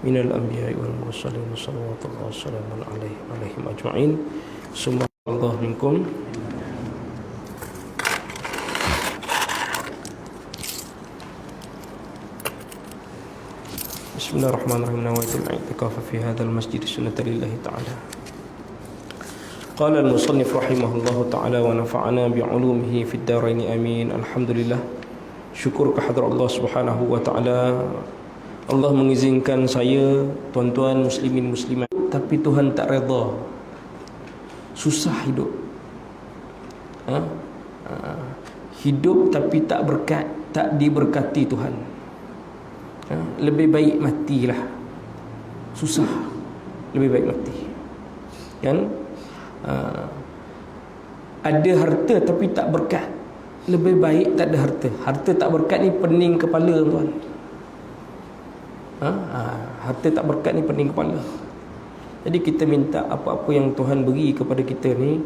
minal anbiya'i wal mursalin sallallahu wasallam alaihim ajma'in. Subhanallah minkum. Bismillahirrahmanirrahim. Nawaitul i'tikaf fi hadzal masjid sunnatan lillahi ta'ala. Qala al-musannif rahimahullahu ta'ala wa nafa'ana bi'ulumihi fid dharain amin. Alhamdulillah. Syukur kehadrat Allah Subhanahu wa ta'ala. Allah mengizinkan saya, tuan-tuan muslimin muslimat, tapi Tuhan tak redha. Susah hidup. Hidup tapi tak berkat, tak diberkati Tuhan. Lebih baik matilah. Susah. Lebih baik mati. Kan? Ada harta tapi tak berkat. Lebih baik tak ada harta. Harta tak berkat ni pening kepala, tuan. Harta tak berkat ni pening kepala. Jadi kita minta apa-apa yang Tuhan beri kepada kita ni,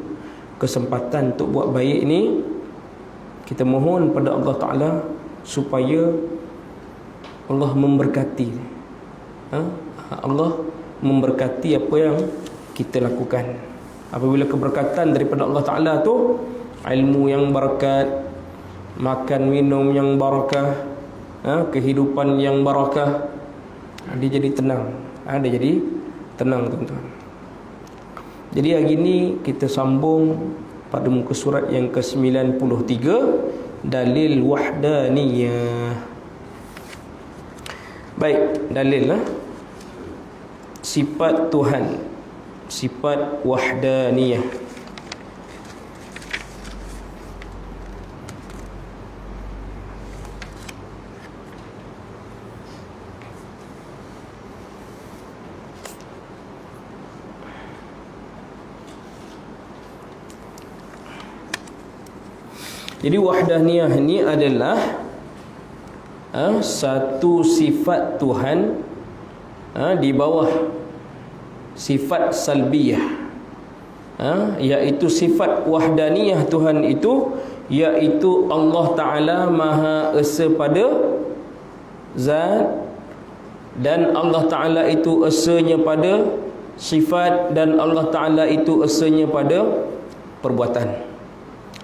kesempatan untuk buat baik ni, kita mohon pada Allah Ta'ala supaya Allah memberkati. Allah memberkati apa yang kita lakukan. Apabila keberkatan daripada Allah Ta'ala tu, ilmu yang barakat, makan minum yang barakah, kehidupan yang barakah, dia jadi tenang. Dia jadi tenang, tuan-tuan. Jadi hari ini kita sambung pada muka surat yang ke-93, dalil wahdaniyah. Baik, dalil sifat Tuhan, sifat wahdaniyah. Jadi wahdaniyah ini adalah satu sifat Tuhan di bawah sifat salbiyah, iaitu sifat wahdaniyah Tuhan itu, iaitu Allah Ta'ala Maha Esa pada zat, dan Allah Ta'ala itu esanya pada sifat, dan Allah Ta'ala itu esanya pada perbuatan.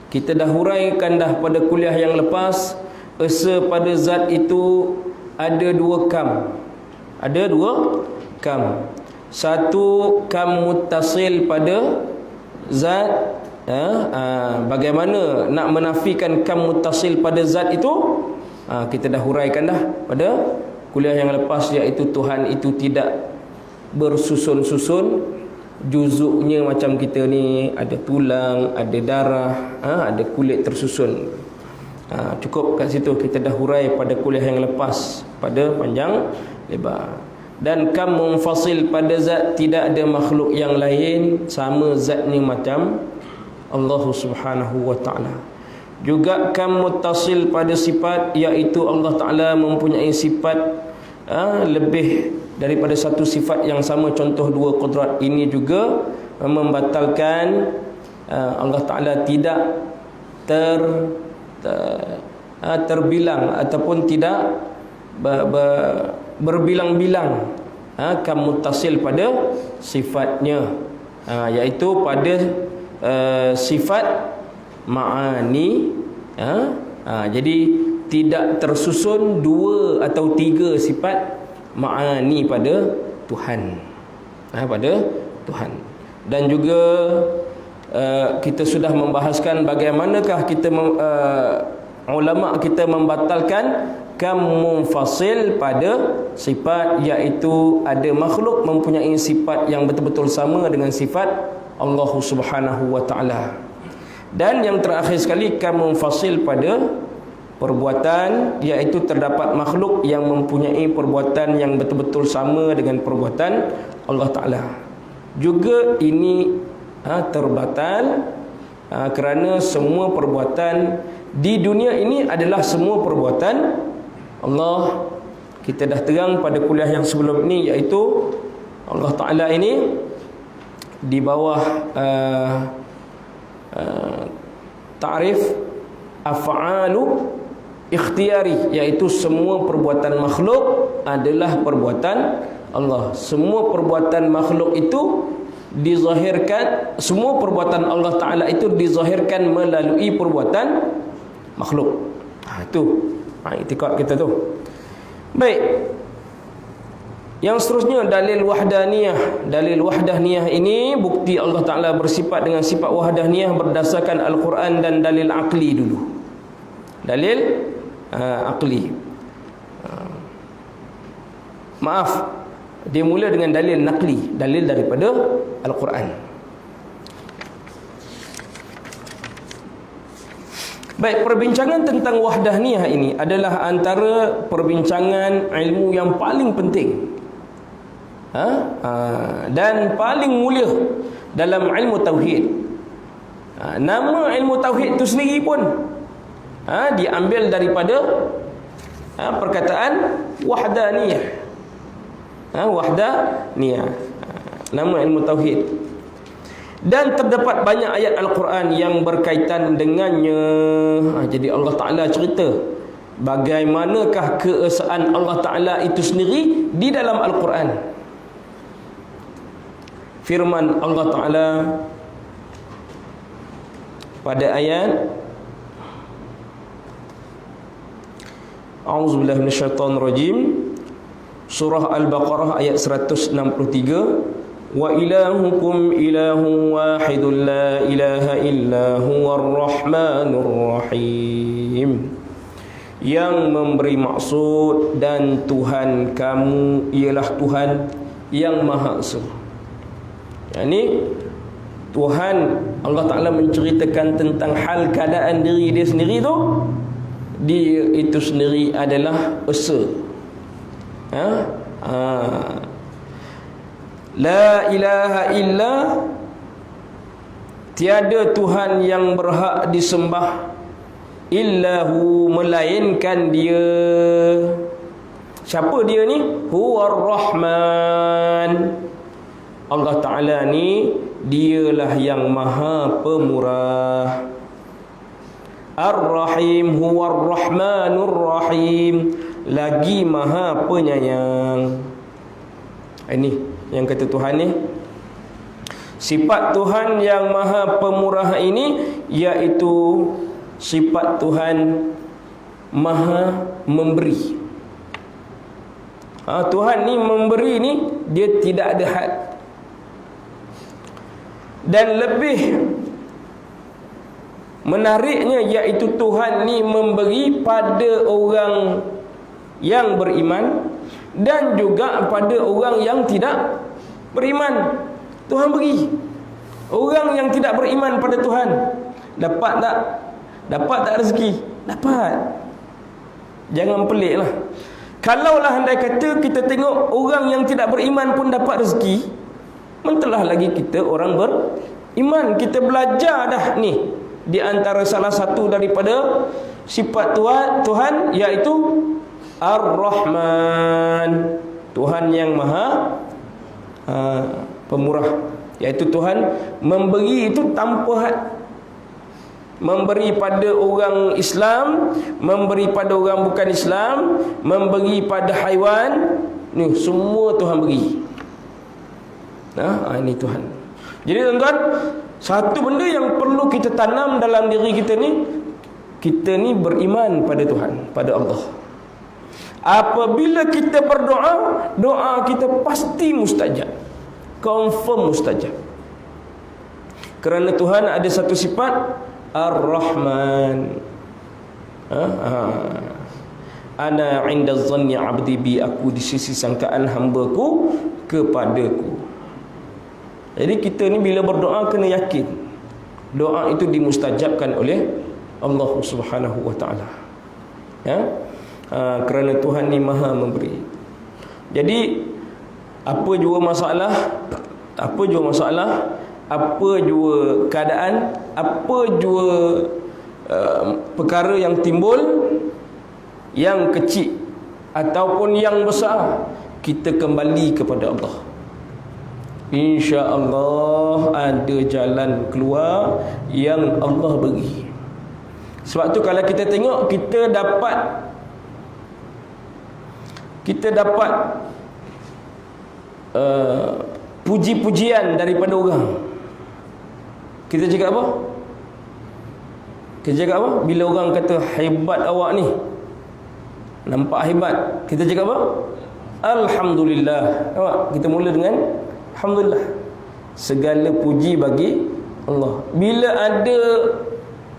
Kita dah huraikan dah pada kuliah yang lepas, esa pada zat itu ada dua kam. Ada dua kam. Satu kam muttasil pada zat. Bagaimana nak menafikan kam muttasil pada zat itu? Kita dah huraikan dah pada kuliah yang lepas, iaitu Tuhan itu tidak bersusun-susun. Juzuknya macam kita ni, ada tulang, ada darah, ada kulit tersusun. Cukup kat situ, kita dah hurai pada kuliah yang lepas, pada panjang lebar. Dan kam munfasil pada zat, tidak ada makhluk yang lain sama zatnya macam Allah Subhanahu wa ta'ala. Juga kam muttasil pada sifat, iaitu Allah Ta'ala mempunyai sifat lebih daripada satu sifat yang sama. Contoh dua qudrat ini juga membatalkan Allah Ta'ala tidak terbilang ataupun tidak berbilang-bilang, kam muttasil pada sifatnya, iaitu pada sifat ma'ani. Jadi tidak tersusun dua atau tiga sifat ma'ani pada Tuhan, pada Tuhan. Dan juga kita sudah membahaskan bagaimanakah kita ulama kita membatalkan kam munfasil pada sifat, iaitu ada makhluk mempunyai sifat yang betul-betul sama dengan sifat Allah Subhanahu wa ta'ala. Dan yang terakhir sekali, kam munfasil pada perbuatan, iaitu terdapat makhluk yang mempunyai perbuatan yang betul-betul sama dengan perbuatan Allah Ta'ala. Juga ini terbatal, kerana semua perbuatan di dunia ini adalah semua perbuatan Allah. Kita dah terang pada kuliah yang sebelum ini, iaitu Allah Ta'ala ini di bawah ta'rif af'alu ikhtiyari, iaitu semua perbuatan makhluk adalah perbuatan Allah. Semua perbuatan makhluk itu dizahirkan, semua perbuatan Allah Ta'ala itu dizahirkan melalui perbuatan makhluk. Itu i'tikad kita tu. Baik. Yang seterusnya dalil wahdaniyah. Dalil wahdaniyah ini bukti Allah Ta'ala bersifat dengan sifat wahdaniyah berdasarkan Al-Quran dan dalil akli dulu. Dalil akli. Maaf, dia mula dengan dalil nakli, dalil daripada Al-Quran. Baik, perbincangan tentang wahdaniyah ini adalah antara perbincangan ilmu yang paling penting dan paling mulia dalam ilmu tauhid. Nama ilmu tauhid itu sendiri pun diambil daripada perkataan wahdaniyah. Wahdaniyah, nama ilmu tauhid. Dan terdapat banyak ayat Al-Quran yang berkaitan dengannya. Jadi Allah Ta'ala cerita bagaimanakah keesaan Allah Ta'ala itu sendiri di dalam Al-Quran. Firman Allah Ta'ala pada ayat A'udzubillahi minasyaitonirrajim, surah Al-Baqarah ayat 163, wa ilahukum ilahun wahidun la ilaha illa huwar rahmanur rahim. Yang memberi maksud dan Tuhan kamu ialah Tuhan yang Maha Esa. Yani Tuhan Allah Ta'ala menceritakan tentang hal keadaan diri dia sendiri tu, dia itu sendiri adalah esa. La ilaha illa, tiada Tuhan yang berhak disembah, illahu, melainkan dia. Siapa dia ni? Huwar Rahman. Allah Ta'ala ni dialah yang Maha Pemurah. Ar-Rahim, huwar Rahmanur Rahim, lagi Maha Penyayang. Ini yang kata Tuhan ni. Sifat Tuhan yang Maha Pemurah ini iaitu sifat Tuhan Maha Memberi. Tuhan ni memberi ni, dia tidak ada had. Dan lebih menariknya iaitu Tuhan ni memberi pada orang yang beriman dan juga pada orang yang tidak beriman. Tuhan beri. Orang yang tidak beriman pada Tuhan dapat tak? Dapat tak rezeki? Dapat. Jangan peliklah. Kalaulah andai kata kita tengok orang yang tidak beriman pun dapat rezeki, mentelah lagi kita orang beriman. Kita belajar dah ni di antara salah satu daripada sifat Tuhan iaitu Ar-Rahman, Tuhan yang Maha Pemurah, iaitu Tuhan memberi itu tanpa had. Memberi pada orang Islam, memberi pada orang bukan Islam, memberi pada haiwan, ni semua Tuhan beri. Ini Tuhan. Jadi tuan-tuan, satu benda yang perlu kita tanam dalam diri kita ni beriman pada Tuhan, pada Allah. Apabila kita berdoa, doa kita pasti mustajab. Confirm mustajab. Kerana Tuhan ada satu sifat Ar-Rahman. Ana 'inda dhanni 'abdi bi, aku di sisi sangkaan hamba-Ku kepadaku. Jadi kita ni bila berdoa kena yakin doa itu dimustajabkan oleh Allah Subhanahu wa taala. Kerana Tuhan ni Maha memberi. Jadi apa jua masalah, apa jua keadaan, apa jua perkara yang timbul, yang kecil ataupun yang besar, kita kembali kepada Allah. InsyaAllah ada jalan keluar yang Allah beri. Sebab tu kalau kita tengok, kita dapat puji-pujian daripada orang. Kita cakap apa? Kita cakap apa? Bila orang kata hebat awak ni, nampak hebat, kita cakap apa? Alhamdulillah. Nampak? Kita mula dengan alhamdulillah. Segala puji bagi Allah. Bila ada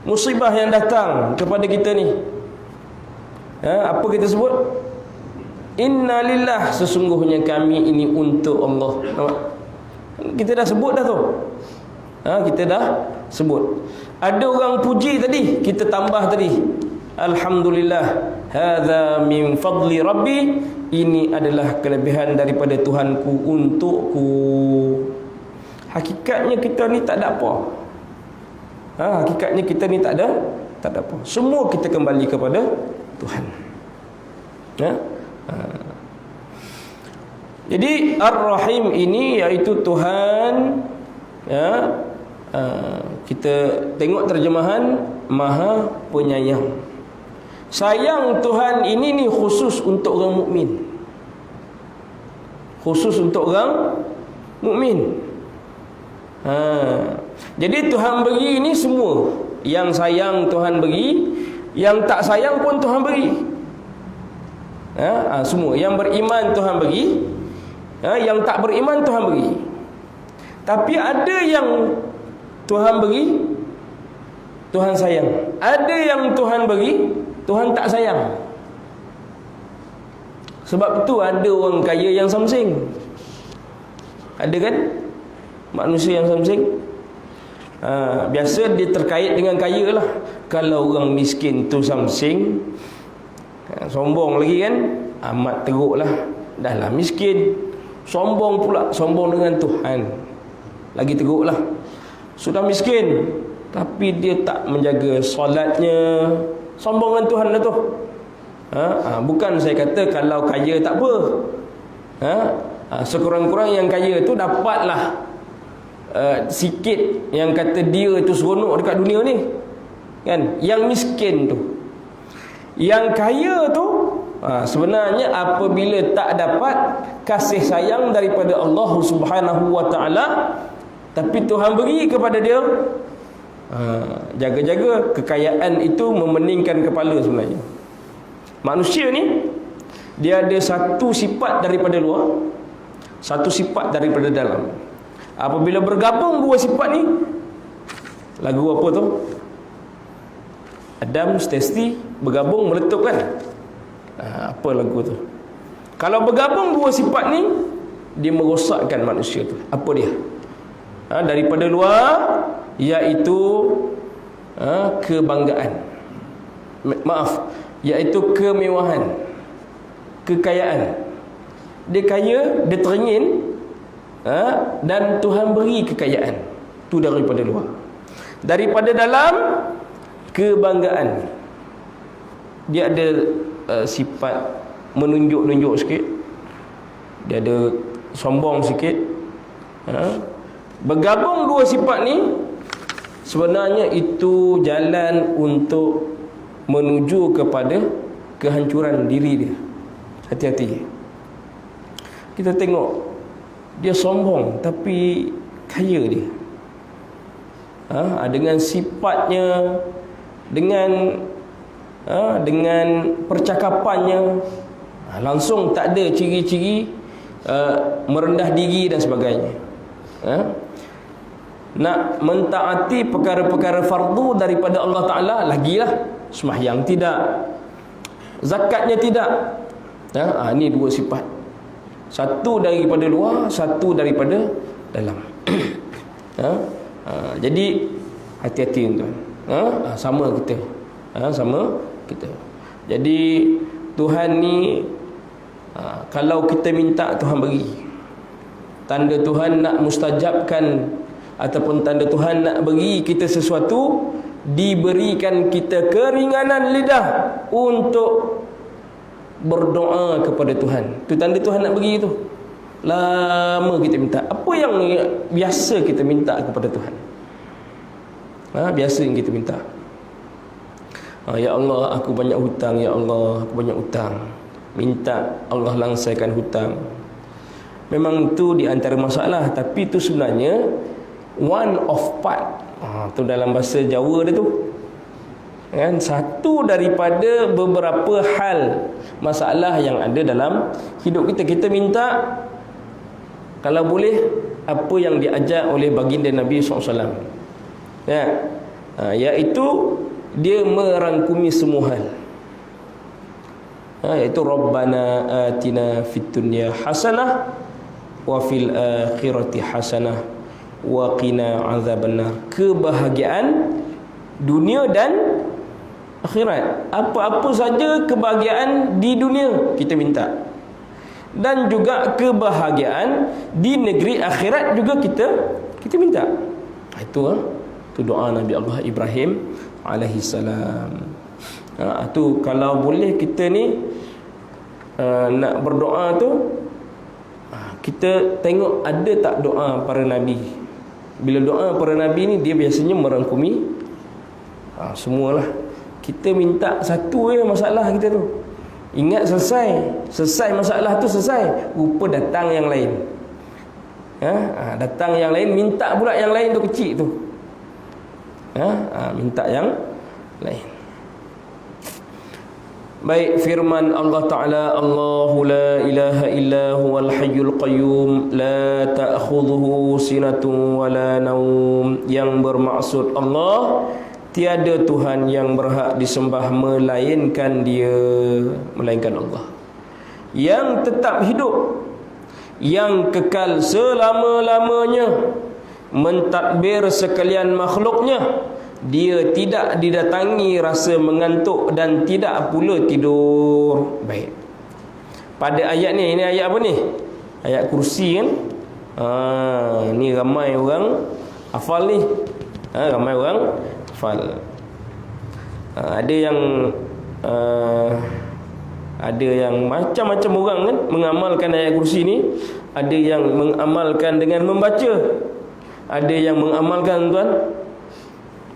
musibah yang datang kepada kita ni, apa kita sebut? Inna lillah, sesungguhnya kami ini untuk Allah. Nampak? Kita dah sebut dah tu. Kita dah sebut. Ada orang puji tadi, kita tambah tadi, alhamdulillah, hadza min fadli rabbi, ini adalah kelebihan daripada Tuhanku untukku. Hakikatnya kita ni tak ada apa. Hakikatnya kita ni tak ada apa. Semua kita kembali kepada Tuhan. Jadi Ar-Rahim ini iaitu Tuhan, kita tengok terjemahan Maha Penyayang. Sayang Tuhan ini ni khusus untuk orang mukmin. Khusus untuk orang mukmin. Jadi Tuhan beri ini semua. Yang sayang Tuhan beri, yang tak sayang pun Tuhan beri. Semua. Yang beriman Tuhan beri, yang tak beriman Tuhan beri. Tapi ada yang Tuhan beri, Tuhan sayang. Ada yang Tuhan beri, Tuhan tak sayang. Sebab itu ada orang kaya yang samsing. Ada kan? Manusia yang samsing. Biasa dia terkait dengan kaya lah. Kalau orang miskin tu samsing, sombong lagi kan, amat teruk lah. Dah lah miskin, sombong pula, sombong dengan Tuhan, lagi teruk lah. Sudah miskin tapi dia tak menjaga solatnya, sombong dengan Tuhan lah tu. Bukan saya kata kalau kaya tak apa. Sekurang-kurang yang kaya tu dapatlah sikit yang kata dia tu seronok dekat dunia ni, kan? Yang miskin tu, yang kaya tu, sebenarnya apabila tak dapat kasih sayang daripada Allah Subhanahu wa taala, tapi Tuhan beri kepada dia, jaga-jaga kekayaan itu memeningkan kepala sebenarnya. Manusia ni dia ada satu sifat daripada luar, satu sifat daripada dalam. Apabila bergabung dua sifat ni, lagu apa tu? Adam Stesti bergabung meletup kan? Apa lagu tu? Kalau bergabung dua sifat ni, dia merosakkan manusia tu. Apa dia? Daripada luar, iaitu kebanggaan, iaitu kemewahan, kekayaan. Dia kaya, dia teringin, dan Tuhan beri kekayaan. Itu daripada luar. Daripada dalam, kebanggaan. Dia ada sifat menunjuk-nunjuk sikit. Dia ada sombong sikit. Bergabung dua sifat ni, sebenarnya itu jalan untuk menuju kepada kehancuran diri dia. Hati-hati. Kita tengok dia sombong tapi kaya dia. Dengan sifatnya, dengan percakapannya, langsung tak ada ciri-ciri merendah diri dan sebagainya. Nak mentaati perkara-perkara fardu daripada Allah Ta'ala, lagilah. Sembahyang tidak, zakatnya tidak. Ini dua sifat. Satu daripada luar, satu daripada dalam. Jadi hati-hati tuan. Sama kita. Sama kita. Jadi Tuhan ni, kalau kita minta, Tuhan beri. Tanda Tuhan nak mustajabkan, ataupun tanda Tuhan nak beri kita sesuatu, diberikan kita keringanan lidah untuk berdoa kepada Tuhan. Itu tanda Tuhan nak beri tu. Lama kita minta. Apa yang biasa kita minta kepada Tuhan? Biasa yang kita minta, ya Allah, aku banyak hutang. Ya Allah, aku banyak hutang. Minta Allah langsaikan hutang. Memang itu di antara masalah, tapi itu sebenarnya one of part. Tu dalam bahasa Jawa dia tu. Kan, satu daripada beberapa hal masalah yang ada dalam hidup kita. Kita minta kalau boleh apa yang diajar oleh baginda Nabi SAW, ya, iaitu dia merangkumi semua hal, iaitu Rabbana atina fid dunya hasanah wa fil akhirati hasanah wa qina azabannar. Kebahagiaan dunia dan akhirat. Apa-apa saja kebahagiaan di dunia kita minta, dan juga kebahagiaan di negeri akhirat juga kita minta. Itu doa Nabi Allah Ibrahim alaihi salam. Tu kalau boleh kita ni nak berdoa tu, kita tengok ada tak doa para nabi. Bila doa para nabi ni dia biasanya merangkumi semualah. Kita minta satu je masalah kita tu. Ingat selesai masalah tu selesai, rupa datang yang lain. Datang yang lain, minta pula yang lain tu kecil tu. Minta yang lain. Baik, firman Allah Ta'ala, Allahu la ilaha illa huwal hayyul qayyum la ta'khudhuhu sinatun wa la naum. Yang bermaksud Allah, tiada Tuhan yang berhak disembah melainkan Allah, yang tetap hidup, yang kekal selama-lamanya, mentadbir sekalian makhluknya. Dia tidak didatangi rasa mengantuk dan tidak pula tidur. Baik, pada ayat ni, ini ayat apa ni? Ayat kursi kan? Ni ramai orang hafal ni. Ramai orang hafal. Ada yang macam-macam orang kan mengamalkan ayat kursi ni. Ada yang mengamalkan dengan membaca, ada yang mengamalkan, tuan,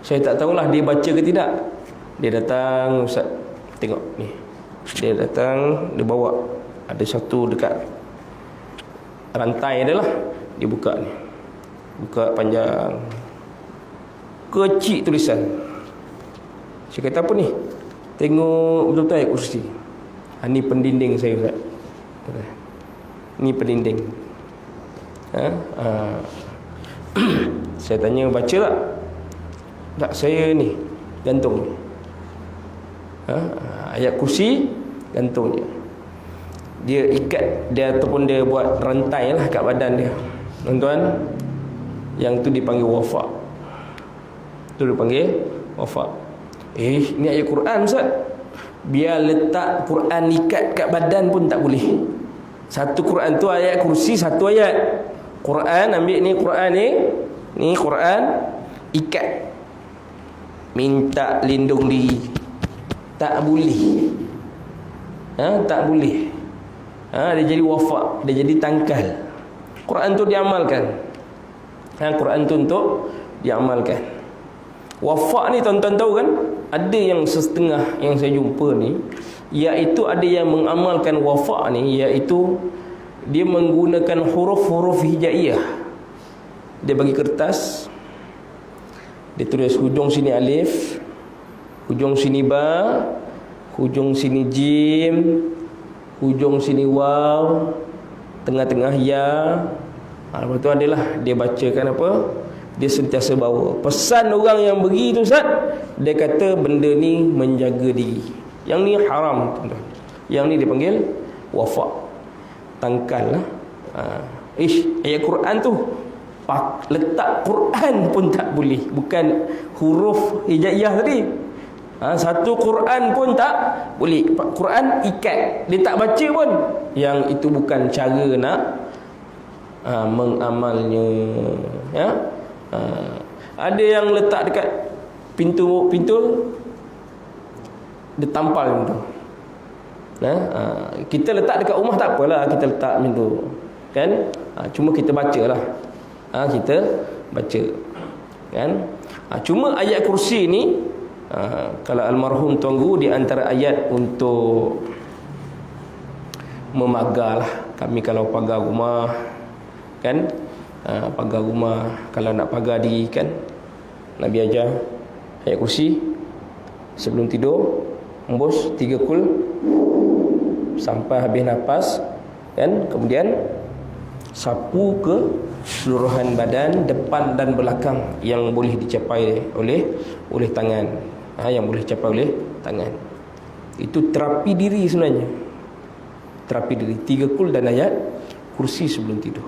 saya tak tahulah dia baca ke tidak. Dia datang, ustaz, tengok ni, dia datang, dia bawa ada satu dekat rantai dia lah, dia buka ni, buka panjang, kecil tulisan. Saya kata apa ni? Tengok betul-betul ayat kursi. Ni pendinding saya, ustaz. Ni pendinding. Saya tanya, baca tak? Tak, saya ni gantung ni. Ayat kursi gantung je. Dia ikat dia, ataupun dia buat rantai lah kat badan dia, tuan-tuan. Yang tu dipanggil wafa. Tu dipanggil wafa. Ni ayat Quran, ustaz. Biar letak Quran ikat kat badan pun tak boleh. Satu Quran tu ayat kursi, satu ayat Quran. Ambil ni Quran ni Quran, ikat, minta lindung diri, tak boleh. Tak boleh. Dia jadi wafa, dia jadi tangkal. Quran tu diamalkan. Quran tu untuk diamalkan. Wafa ni tuan-tuan tahu kan? Ada yang setengah yang saya jumpa ni, iaitu ada yang mengamalkan wafa ni, iaitu dia menggunakan huruf-huruf hijaiyah. Dia bagi kertas, dia tulis hujung sini alif, hujung sini ba, hujung sini jim, hujung sini waw, tengah-tengah ya. Lepas tu adalah dia bacakan apa, dia sentiasa bawa pesan orang yang beri tu, ustaz. Dia kata benda ni menjaga diri, yang ni haram, tuan-tuan. Yang ni dipanggil wafa, tangkal lah. Ayat Quran tu letak Quran pun tak boleh. Bukan huruf hijaiyah tadi. Satu Quran pun tak boleh. Quran ikat, dia tak baca pun. Yang itu bukan cara nak mengamalnya, ya. Ada yang letak dekat pintu dia tampal pintu. Kita letak dekat rumah tak apalah, kita letak pintu kan. Cuma kita bacalah. Kita baca kan. Cuma ayat kursi ni, kalau almarhum tuan guru, di antara ayat untuk memagarlah Kami kalau pagar rumah kan, pagar rumah, kalau nak pagar diri kan, Nabi ajar ayat kursi sebelum tidur, hembus 3 kul sampai habis nafas kan, kemudian sapu ke seluruhan badan, depan dan belakang yang boleh dicapai oleh tangan, yang boleh dicapai oleh tangan. Itu terapi diri sebenarnya. Terapi diri 3 kul dan ayat kursi sebelum tidur.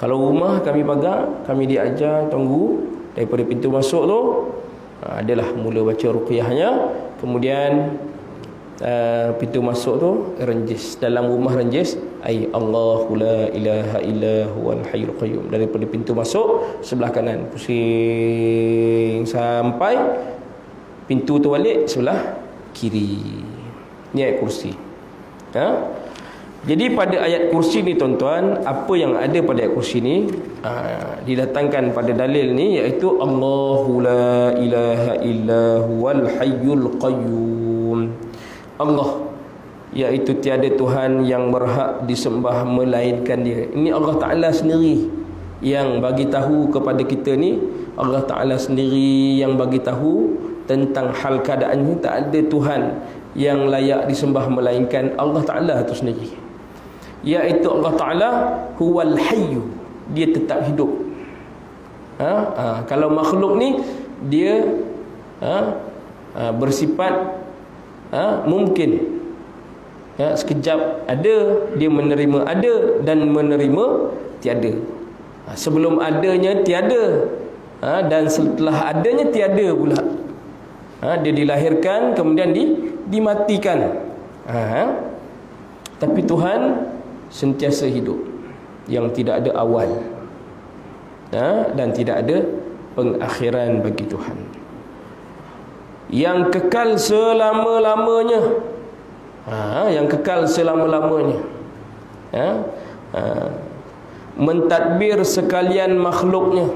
Kalau rumah kami pagar, kami diajar tunggu daripada pintu masuk tu, adalah mula baca ruqyahnya, kemudian pintu masuk tu renjis, dalam rumah renjis ai Allahu la ilaha illa huwal hayyul qayyum, daripada pintu masuk sebelah kanan pusing sampai pintu tu balik sebelah kiri. Ni ayat kursi. Jadi pada ayat kursi ni tuan-tuan, apa yang ada pada ayat kursi ni didatangkan pada dalil ni, iaitu Allahu la ilaha illa huwal hayyul qayyum. Allah, iaitu tiada Tuhan yang berhak disembah melainkan Dia. Ini Allah Ta'ala sendiri yang bagi tahu kepada kita ni. Allah Ta'ala sendiri yang bagi tahu tentang hal keadaannya. Tak ada Tuhan yang layak disembah melainkan Allah Ta'ala itu sendiri, iaitu Allah Ta'ala huwal hayyu, Dia tetap hidup. Kalau makhluk ni dia bersifat mungkin, sekejap ada, dia menerima ada dan menerima tiada. Sebelum adanya tiada, dan setelah adanya tiada pula. Dia dilahirkan kemudian dimatikan. Tapi Tuhan sentiasa hidup, yang tidak ada awal, dan tidak ada pengakhiran bagi Tuhan, yang kekal selama-lamanya. Yang kekal selama-lamanya. Mentadbir sekalian makhluknya.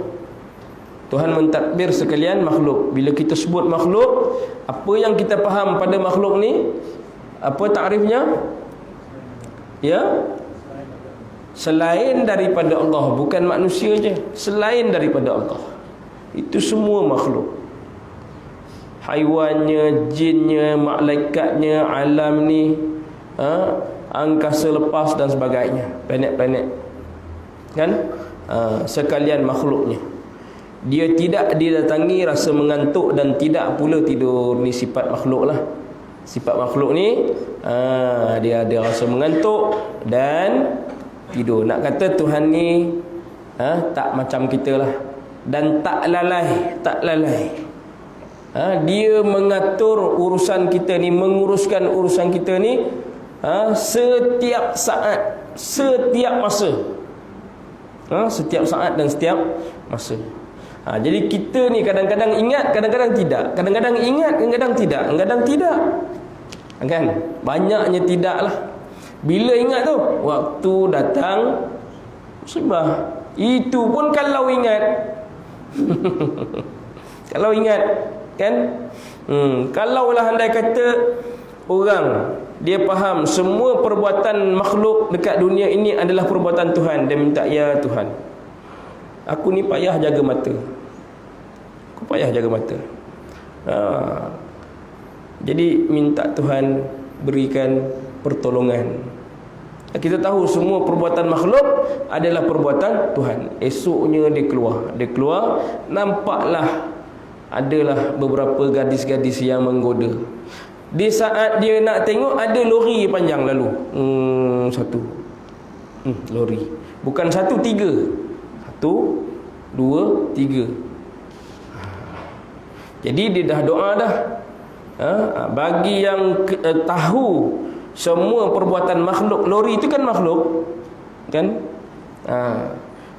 Tuhan mentadbir sekalian makhluk. Bila kita sebut makhluk, apa yang kita faham pada makhluk ni? Apa takrifnya? Ya, selain daripada Allah, bukan manusia je, selain daripada Allah. Itu semua makhluk. Haiwannya, jinnya, malaikatnya, alam ni, angkasa lepas dan sebagainya, planet-planet kan, sekalian makhluknya. Dia tidak didatangi rasa mengantuk dan tidak pula tidur. Ni sifat makhluk lah. Sifat makhluk ni dia ada rasa mengantuk dan tidur. Nak kata Tuhan ni tak macam kita lah, dan tak lalai. Tak lalai. Dia mengatur urusan kita ni, menguruskan urusan kita ni setiap saat, setiap masa. Setiap saat dan setiap masa. Jadi kita ni kadang-kadang ingat, kadang-kadang tidak. Kadang-kadang ingat, kadang-kadang tidak. Kadang-kadang tidak, kan? Banyaknya tidak lah. Bila ingat tu, waktu datang musibah. Itu pun kalau ingat. Kalau ingat, kan? Kalaulah andai kata orang dia faham semua perbuatan makhluk dekat dunia ini adalah perbuatan Tuhan, dia minta, ya Tuhan, aku ni payah jaga mata. Aku payah jaga mata. Jadi minta Tuhan berikan pertolongan. Kita tahu semua perbuatan makhluk adalah perbuatan Tuhan. Esoknya dia keluar, nampaklah adalah beberapa gadis-gadis yang menggoda. Di saat dia nak tengok, ada lori panjang lalu. Satu. Lori. Bukan satu, tiga. 1, 2, 3. Jadi dia dah doa dah. Bagi yang tahu semua perbuatan makhluk, lori itu kan makhluk, kan?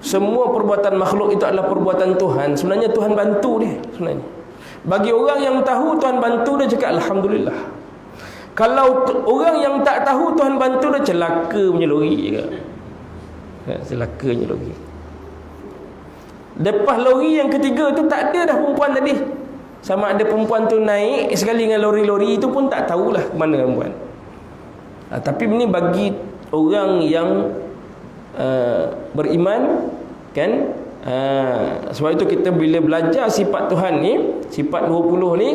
Semua perbuatan makhluk itu adalah perbuatan Tuhan. Sebenarnya Tuhan bantu dia sebenarnya. Bagi orang yang tahu, Tuhan bantu dia, cakap alhamdulillah. Kalau orang yang tak tahu, Tuhan bantu dia, celaka punya lori juga. Celakanya lori. Lepas lori yang ketiga tu tak ada dah perempuan tadi. Sama ada perempuan tu naik sekali dengan lori-lori itu pun tak tahulah ke mana perempuan. Tapi ini bagi orang yang beriman, kan? Sebab itu kita bila belajar sifat Tuhan ni, sifat 20 ni,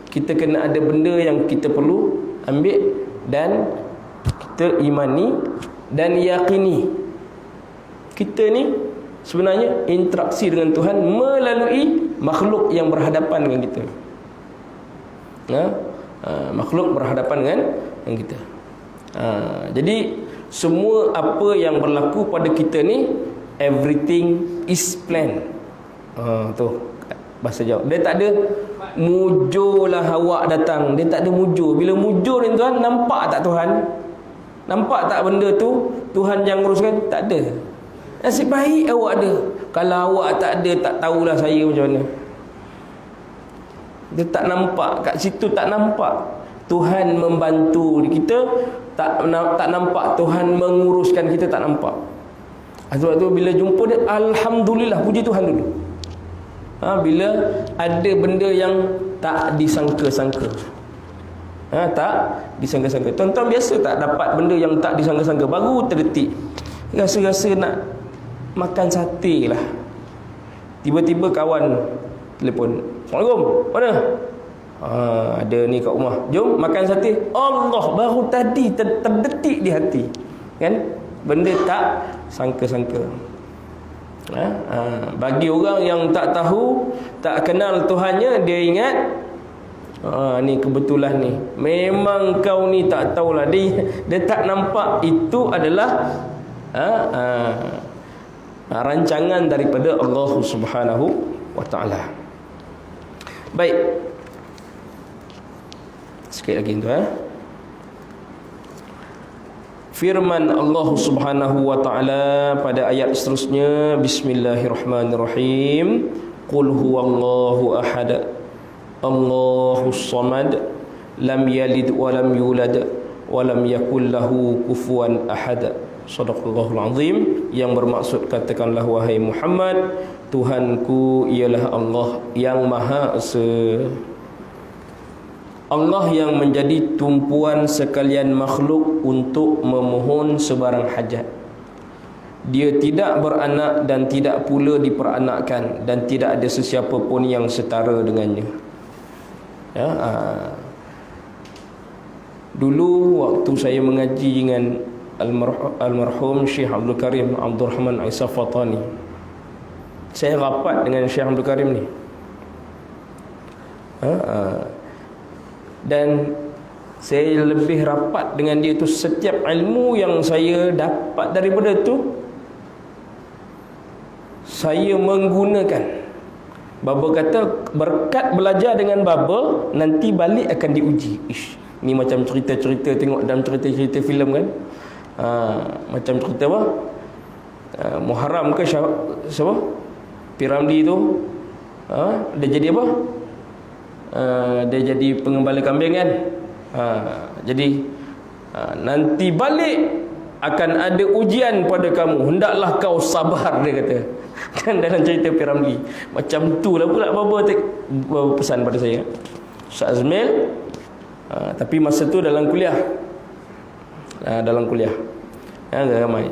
kita kena ada benda yang kita perlu ambil dan kita imani dan yakini. Kita ni sebenarnya interaksi dengan Tuhan melalui makhluk yang berhadapan dengan kita. Makhluk berhadapan dengan kita. Jadi semua apa yang berlaku pada kita ni, everything is planned. Tu bahasa Jawa. Dia tak ada mujurlah awak datang. Dia tak ada mujur. Bila mujur ni tuan, nampak tak Tuhan? Nampak tak benda tu Tuhan yang uruskan? Tak ada. Nasib baik awak ada. Kalau awak tak ada, tak tahulah saya macam mana. Dia tak nampak. Kat situ tak nampak Tuhan membantu kita. Tak nampak Tuhan menguruskan kita. Tak nampak. Sebab tu bila jumpa dia, alhamdulillah, puji Tuhan dulu. Bila ada benda yang tak disangka-sangka, tak disangka-sangka. Tuan-tuan biasa tak dapat benda yang tak disangka-sangka, baru terdetik rasa-rasa nak makan sate lah. Tiba-tiba kawan telefon, Assalamualaikum, mana? Ada ni kat rumah, jom makan sate. Allah, baru tadi terdetik di hati, kan? Benda tak sangka-sangka. Bagi orang yang tak tahu, tak kenal Tuhannya, dia ingat ni kebetulan ni, memang kau ni tak tahulah. Dia tak nampak itu adalah rancangan daripada Allah Subhanahu wa ta'ala. Baik, sikit lagi tu. Firman Allah Subhanahu wa ta'ala pada ayat seterusnya, Bismillahirrahmanirrahim. Qul huwallahu ahad, Allahus samad, lam yalid wa lam yulad wa lam yakul lahu kufuwan ahad. Shadaqallahul azim. Yang bermaksud, katakanlah wahai Muhammad, Tuhanku ialah Allah yang Maha Esa, Allah yang menjadi tumpuan sekalian makhluk untuk memohon sebarang hajat. Dia tidak beranak dan tidak pula diperanakkan, dan tidak ada sesiapa pun yang setara dengannya. Dulu waktu saya mengaji dengan almarhum Syekh Abdul Karim Abdul Rahman Aisyah Fatani, saya rapat dengan Syekh Abdul Karim ni. Dan saya lebih rapat dengan dia tu, setiap ilmu yang saya dapat daripada tu, saya menggunakan. Baba kata, berkat belajar dengan Baba, nanti balik akan diuji. Ni macam cerita-cerita, tengok dalam cerita-cerita filem kan. Macam cerita apa? Muharram ke siapa? Piramli tu, dia jadi apa? Dia jadi pengembala kambing kan. Jadi nanti balik akan ada ujian pada kamu, hendaklah kau sabar, dia kata. Kan dalam cerita Piramli. Macam tu lah pula Baba pesan pada saya, Ustaz Azmil. Tapi masa tu dalam kuliah, ramai.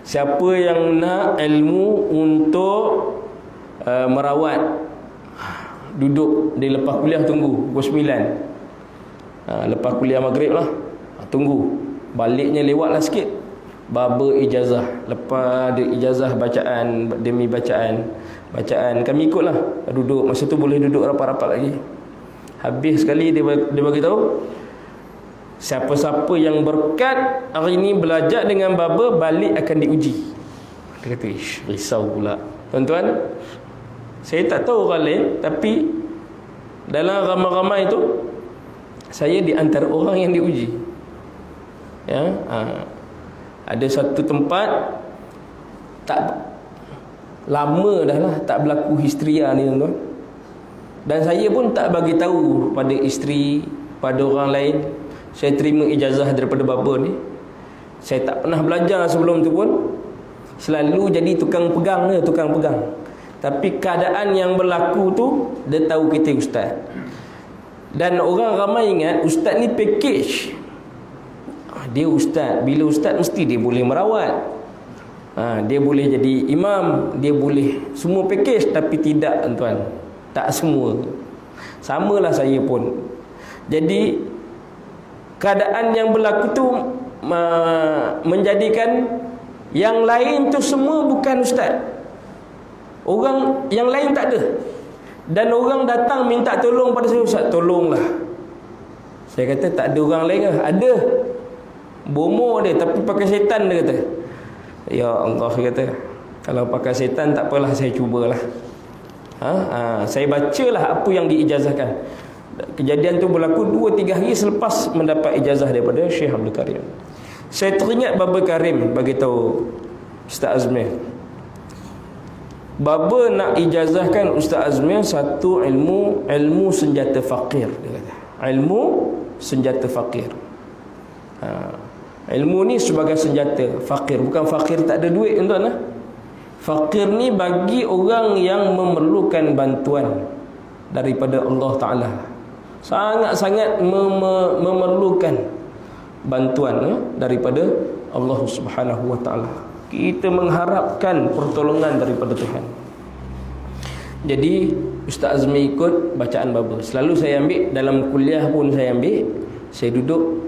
Siapa yang nak ilmu untuk merawat, duduk di lepas kuliah, tunggu pukul 9. Lepas kuliah maghrib lah, tunggu. Baliknya lewatlah sikit, Baba ijazah. Lepas ada ijazah bacaan, demi bacaan kami ikutlah. Duduk, masa tu boleh duduk rapat-rapat lagi. Habis sekali dia bagi tahu, siapa-siapa yang berkat hari ni belajar dengan Baba, balik akan diuji. Dia kata, risau pula. Tuan-tuan, saya tak tahu orang lain, tapi dalam ramai-ramai itu, saya di antara orang yang diuji. Ada satu tempat, tak lama dah lah tak berlaku histeria ni, tuan-tuan. Dan saya pun tak bagi tahu pada isteri, pada orang lain. Saya terima ijazah daripada Baba ni. Saya tak pernah belajar sebelum tu pun. Selalu jadi tukang pegang. Tapi keadaan yang berlaku tu, dia tahu kita ustaz. Dan orang ramai ingat ustaz ni package. Dia ustaz. Bila ustaz mesti dia boleh merawat. Dia boleh jadi imam, dia boleh semua pakej, tapi tidak tuan. Tak semua. Samalah saya pun. Jadi keadaan yang berlaku tu menjadikan yang lain tu semua bukan ustaz. Orang yang lain tak ada. Dan orang datang minta tolong pada saya, ustaz tolonglah. Saya kata tak ada orang lain ke? Ada. Bomoh dia tapi pakai syaitan, dia kata. Ya Allah, saya kata, kalau pakai syaitan tak apalah, saya cubalah. Saya bacalah apa yang diijazahkan. Kejadian tu berlaku 2-3 hari selepas mendapat ijazah daripada Syekh Abdul Karim. Saya teringat Baba Karim bagi tahu Ustaz Azmir. Baba nak ijazahkan Ustaz Azmir satu ilmu senjata fakir, dia kata. Ilmu senjata fakir. Ilmu ni sebagai senjata fakir, bukan fakir tak ada duit, tuan-tuan. Fakir ni bagi orang yang memerlukan bantuan daripada Allah Ta'ala. Sangat-sangat memerlukan bantuan daripada Allah Subhanahu Wa Ta'ala. Kita mengharapkan pertolongan daripada Tuhan. Jadi Ustaz Azmi ikut bacaan Baba. Selalu saya ambil, dalam kuliah pun saya ambil. Saya duduk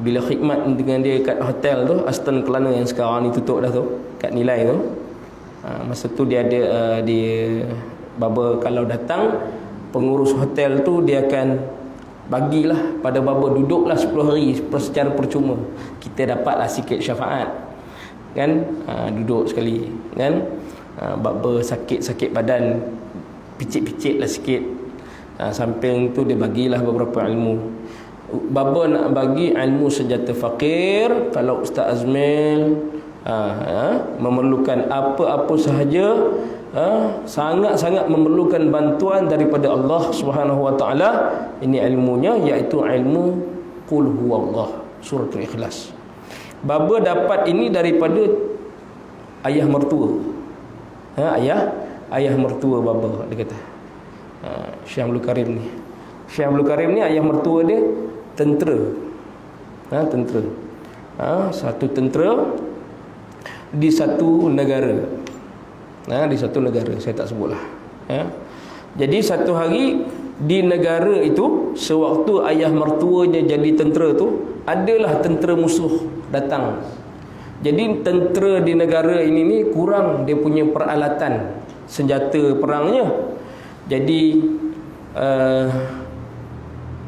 bila khidmat dengan dia kat hotel tu, Aston Kelana yang sekarang ni tutup dah tu, kat Nilai tu. Masa tu dia ada dia Baba kalau datang, pengurus hotel tu dia akan bagilah pada Baba, duduklah 10 hari secara percuma. Kita dapatlah sikit syafaat. Kan? Duduk sekali, kan? Baba sakit badan, picit-picit lah sikit. Samping tu dia bagilah beberapa ilmu. Baba nak bagi ilmu senjata fakir. Kalau Ustaz Azmil memerlukan apa-apa sahaja, sangat-sangat memerlukan bantuan daripada Allah Subhanahu Wa Ta'ala, ini ilmunya, iaitu ilmu Qul Huwallah, suratul Ikhlas. Baba dapat ini daripada ayah mertua. Ayah mertua Baba, dia kata. Syekh Abdul Karim ni. Syekh Abdul Karim ni ayah mertua dia tentera. Tentera. Satu tentera di satu negara. Di satu negara, saya tak sebutlah. Jadi satu hari di negara itu, sewaktu ayah mertuanya jadi tentera tu, adalah tentera musuh datang. Jadi tentera di negara ini ni kurang dia punya peralatan senjata perangnya. Jadi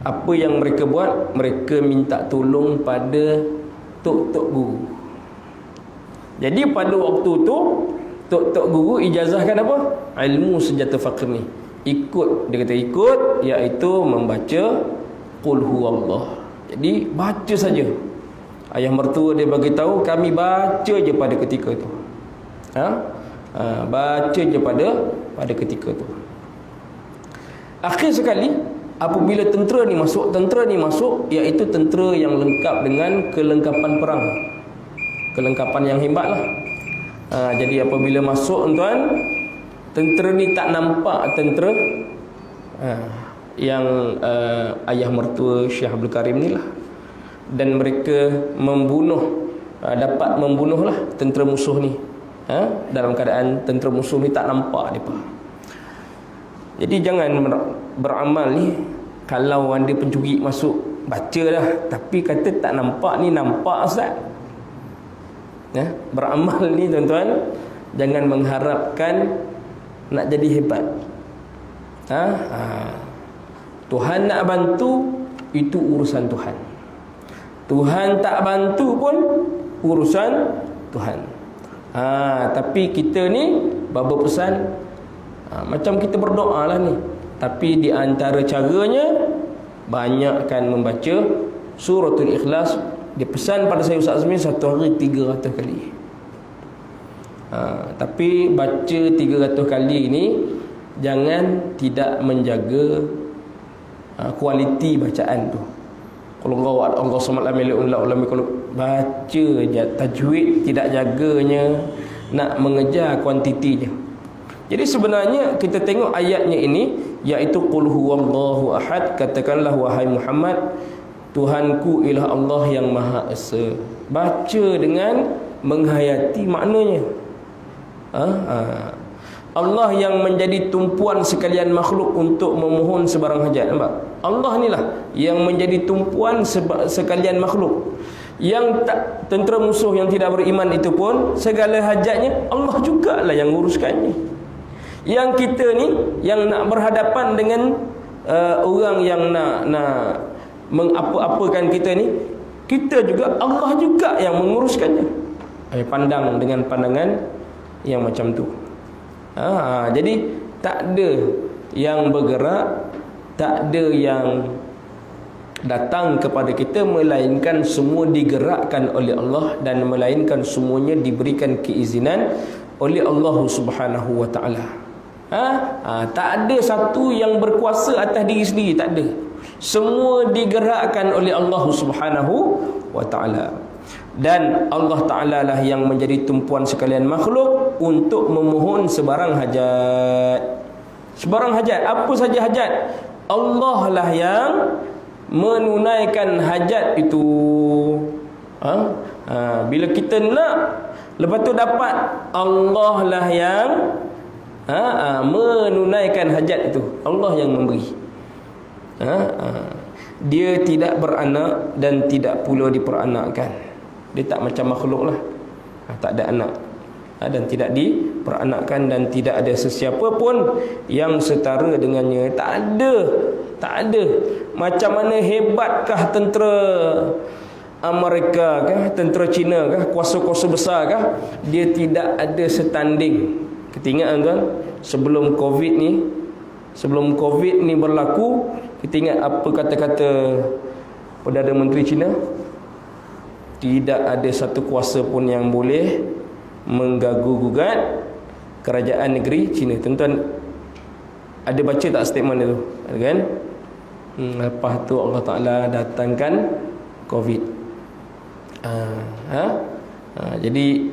apa yang mereka buat? Mereka minta tolong pada tok-tok guru. Jadi pada waktu tu tok-tok guru ijazahkan apa? Ilmu senjata fakir ni. Ikut, dia kata ikut, iaitu membaca Qul Huwallah. Jadi baca saja. Ayah mertua dia bagi tahu, kami baca je pada ketika itu. Baca je pada ketika itu. Akhir sekali apabila tentera ni masuk, iaitu tentera yang lengkap dengan kelengkapan perang, kelengkapan yang hebat lah. Jadi apabila masuk, tuan, tentera ni tak nampak tentera yang ayah mertua Syekh Abdul Karim ni lah. Dan mereka dapat membunuh lah tentera musuh ni. Dalam keadaan tentera musuh ni tak nampak mereka. Jadi jangan beramal ni, kalau ada pencuri masuk, baca dah, tapi kata tak nampak ni, nampak Ustaz. Beramal ni tuan-tuan, jangan mengharapkan nak jadi hebat. Tuhan nak bantu, itu urusan Tuhan. Tuhan tak bantu pun urusan Tuhan. Tapi kita ni, Baba pesan, macam kita berdoa lah ni, tapi di antara caranya banyakkan membaca suratul Ikhlas. Dia pesan pada saya Ustaz Azmi, satu hari 300 kali. Tapi baca 300 kali ni jangan tidak menjaga kualiti bacaan tu. Kalau Allah Samad lam yalid walam yulad, kalau baca je tajwid tidak jaganya, nak mengejar kuantitinya. Jadi sebenarnya kita tengok ayatnya ini, iaitu Qul Huwallahu Ahad. Katakanlah wahai Muhammad, Tuhanku ialah Allah yang Maha Esa. Baca dengan menghayati maknanya. Allah yang menjadi tumpuan sekalian makhluk untuk memohon sebarang hajat. Nampak? Allah inilah yang menjadi tumpuan sekalian makhluk. Yang tak, tentera musuh yang tidak beriman itu pun segala hajatnya Allah jugalah yang nguruskannya. Yang kita ni yang nak berhadapan dengan orang yang nak mengapa-apakan kita ni, kita juga, Allah juga yang menguruskannya. Pandang dengan pandangan yang macam tu. Jadi tak ada yang bergerak, tak ada yang datang kepada kita, melainkan semua digerakkan oleh Allah, dan melainkan semuanya diberikan keizinan oleh Allah Subhanahu wa taala. Tak ada satu yang berkuasa atas diri sendiri, tak ada. Semua digerakkan oleh Allah Subhanahu wa taala. Dan Allah Ta'ala lah yang menjadi tumpuan sekalian makhluk untuk memohon sebarang hajat. Sebarang hajat, apa saja hajat, Allah lah yang menunaikan hajat itu. Bila kita nak, lepas tu dapat, Allah lah yang menunaikan hajat itu. Allah yang memberi. Dia tidak beranak dan tidak pula diperanakkan. Dia tak macam makhluk lah. Tak ada anak, dan tidak diperanakkan, dan tidak ada sesiapa pun yang setara dengannya. Tak ada. Tak ada. Macam mana hebatkah tentera Amerika kah, tentera Cina kah, kuasa-kuasa besar kah, dia tidak ada setanding. Kita ingat tuan, sebelum Covid ni berlaku, kita ingat apa kata-kata Perdana Menteri Cina? Tidak ada satu kuasa pun yang boleh menggaguh-gugat kerajaan negeri Cina. Tuan-tuan ada baca tak statement itu? Ada kan? Lepas tu Allah Ta'ala datangkan Covid. Jadi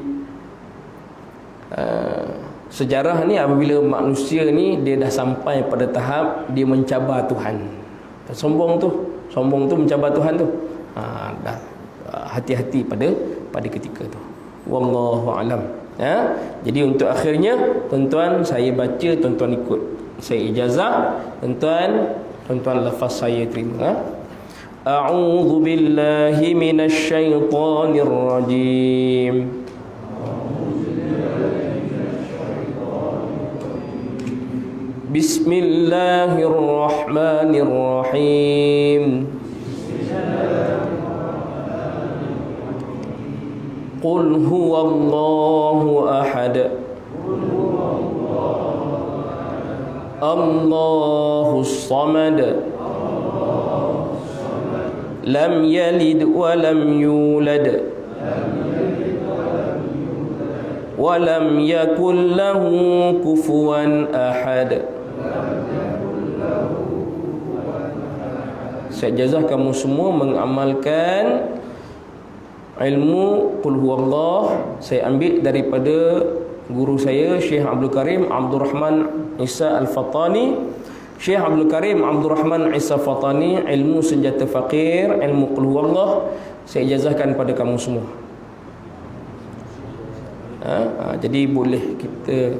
sejarah ni, apabila manusia ni dia dah sampai pada tahap dia mencabar Tuhan. Sombong tu mencabar Tuhan tu. Dah hati-hati pada ketika tu. Wallahu alam. Jadi untuk akhirnya, tuan-tuan saya baca, tuan-tuan ikut. Saya ijazah, tuan-tuan lafaz saya terima. A'udzu billahi minasy syaithanir rajim. Bismillahirrahmanirrahim. Qul huwallahu ahad. Allahus samad. Lam yalid wa lam yulad. Wa lam yakul lahu kufuwan ahad. Saya jazah kamu semua mengamalkan ilmu Qul Huwallah. Saya ambil daripada guru saya Syekh Abdul Karim Abdul Rahman Isa Al-Fatani. Syekh Abdul Karim Abdul Rahman Isa Fatani, ilmu senjata fakir, ilmu Qul Huwallah, saya ijazahkan pada kamu semua. Jadi boleh kita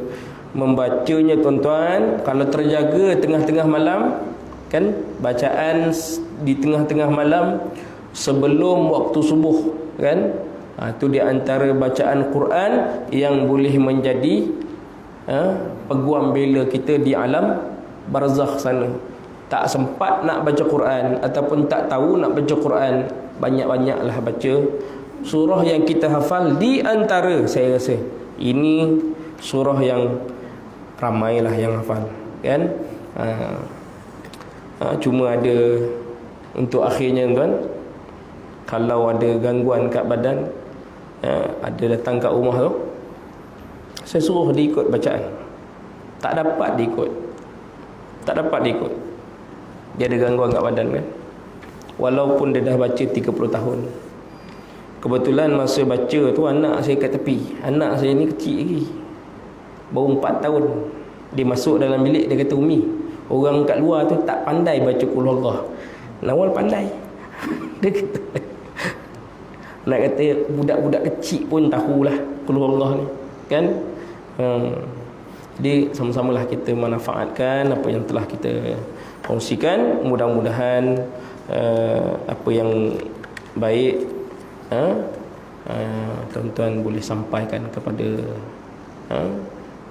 membacanya tuan-tuan. Kalau terjaga tengah-tengah malam, kan, bacaan di tengah-tengah malam sebelum waktu subuh, kan, itu di antara bacaan Quran yang boleh menjadi peguam bela kita di alam barzakh sana. Tak sempat nak baca Quran ataupun tak tahu nak baca Quran, banyak-banyaklah baca surah yang kita hafal. Di antara, saya rasa ini surah yang ramailah yang hafal, kan. Cuma ada untuk akhirnya, tuan, kalau ada gangguan kat badan, ada datang kat rumah tu, saya suruh dia ikut bacaan. Tak dapat dia ikut. Dia ada gangguan kat badan, kan. Walaupun dia dah baca 30 tahun. Kebetulan masa baca tu anak saya kat tepi. Anak saya ni kecil lagi, baru 4 tahun. Dia masuk dalam bilik, dia kata, "Umi, orang kat luar tu tak pandai baca Qul Huwallah. Nawal pandai." Dia kata, nak kata budak-budak kecil pun tahulah qul huwallah ni, kan? Jadi sama-samalah kita manfaatkan apa yang telah kita kongsikan. Mudah-mudahan apa yang baik tuan-tuan boleh sampaikan kepada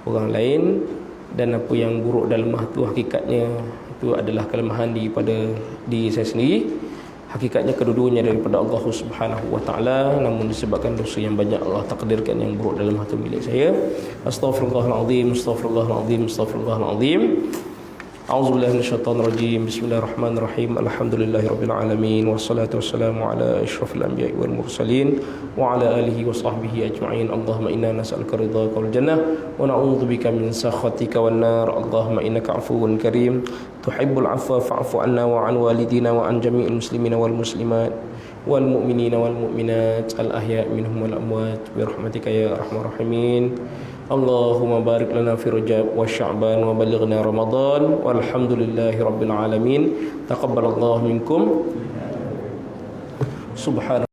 orang lain, dan apa yang buruk dalam tu hakikatnya itu adalah kelemahan daripada diri saya sendiri. Hakikatnya kedua-duanya daripada Allah Subhanahu wa taala, namun disebabkan dosa yang banyak Allah takdirkan yang buruk dalam hati milik saya. Astaghfirullahalazim, astaghfirullahalazim, astaghfirullahalazim. A'udzubillahi minasyaitonir rajim. Bismillahirrahmanirrahim. Alhamdulillahirabbil alamin wassalatu wassalamu ala asyrafil anbiya'i wal mursalin wa ala alihi wa sahbihi ajma'in. Allahumma inna nas'aluka ridhaka wal jannah wa na'udzubika min sakhatika wan nar. Allahumma innaka 'afuwun karim tuhibbul 'afwa fa'fu 'anna wa 'an walidina wa 'an jami'il muslimina wal muslimat wal mu'minina wal mu'minat al ahya' minhum wal amwat bi rahmatika ya arhamar rahimin. Allahumma barik lana fi Rajab wa Sya'ban wa balighna Ramadan walhamdulillahi rabbil alamin. Taqabbalallahu minkum. Subhanallah.